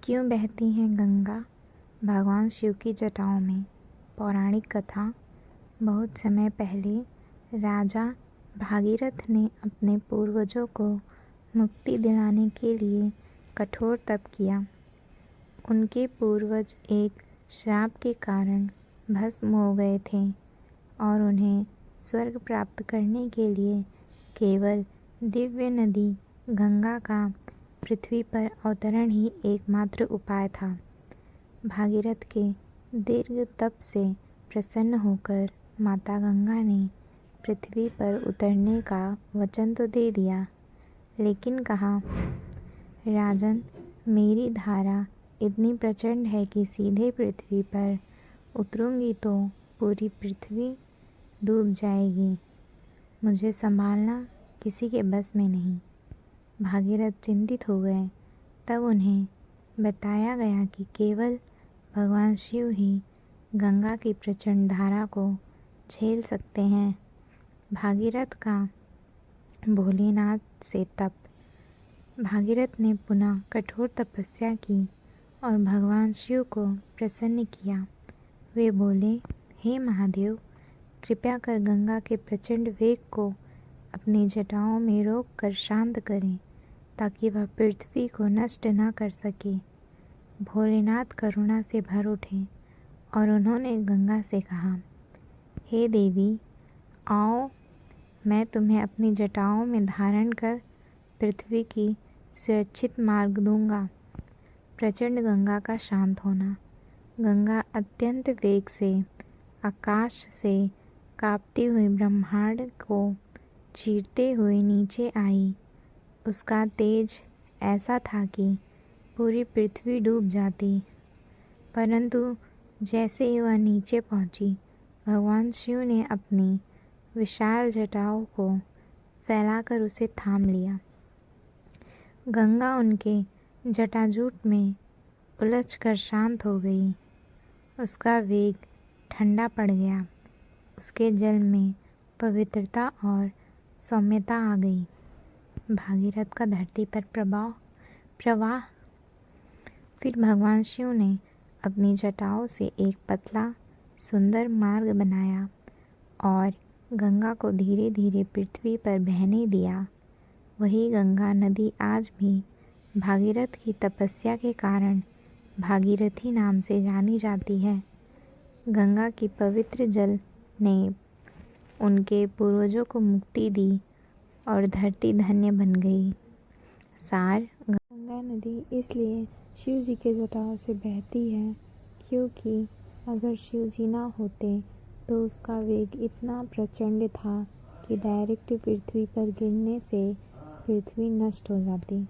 क्यों बहती है गंगा भगवान शिव की जटाओं में। पौराणिक कथा। बहुत समय पहले राजा भागीरथ ने अपने पूर्वजों को मुक्ति दिलाने के लिए कठोर तप किया। उनके पूर्वज एक श्राप के कारण भस्म हो गए थे और उन्हें स्वर्ग प्राप्त करने के लिए केवल दिव्य नदी गंगा का पृथ्वी पर अवतरण ही एकमात्र उपाय था। भागीरथ के दीर्घ तप से प्रसन्न होकर माता गंगा ने पृथ्वी पर उतरने का वचन तो दे दिया, लेकिन कहा, राजन, मेरी धारा इतनी प्रचंड है कि सीधे पृथ्वी पर उतरूंगी तो पूरी पृथ्वी डूब जाएगी। मुझे संभालना किसी के बस में नहीं। भागीरथ चिंतित हो गए। तब उन्हें बताया गया कि केवल भगवान शिव ही गंगा की प्रचंड धारा को झेल सकते हैं। भागीरथ का भोलेनाथ से तप। भागीरथ ने पुनः कठोर तपस्या की और भगवान शिव को प्रसन्न किया। वे बोले, हे महादेव, कृपया कर गंगा के प्रचंड वेग को अपनी जटाओं में रोक कर शांत करें, ताकि वह पृथ्वी को नष्ट न कर सके। भोलेनाथ करुणा से भर उठे और उन्होंने गंगा से कहा, हे देवी, आओ, मैं तुम्हें अपनी जटाओं में धारण कर पृथ्वी की सुरक्षित मार्ग दूंगा। प्रचंड गंगा का शांत होना। गंगा अत्यंत वेग से आकाश से कांपती हुई ब्रह्मांड को चीरते हुए नीचे आई। उसका तेज ऐसा था कि पूरी पृथ्वी डूब जाती, परंतु जैसे ही वह नीचे पहुंची, भगवान शिव ने अपनी विशाल जटाओं को फैलाकर उसे थाम लिया। गंगा उनके जटाजूट में उलझकर शांत हो गई। उसका वेग ठंडा पड़ गया। उसके जल में पवित्रता और सौम्यता आ गई। भागीरथ का धरती पर प्रवाह। फिर भगवान शिव ने अपनी जटाओं से एक पतला सुंदर मार्ग बनाया और गंगा को धीरे धीरे पृथ्वी पर बहने दिया। वही गंगा नदी आज भी भागीरथ की तपस्या के कारण भागीरथी नाम से जानी जाती है। गंगा की पवित्र जल ने उनके पूर्वजों को मुक्ति दी और धरती धन्य बन गई। सार। गंगा नदी इसलिए शिव जी के जटाओं से बहती है क्योंकि अगर शिव जी ना होते तो उसका वेग इतना प्रचंड था कि डायरेक्ट पृथ्वी पर गिरने से पृथ्वी नष्ट हो जाती।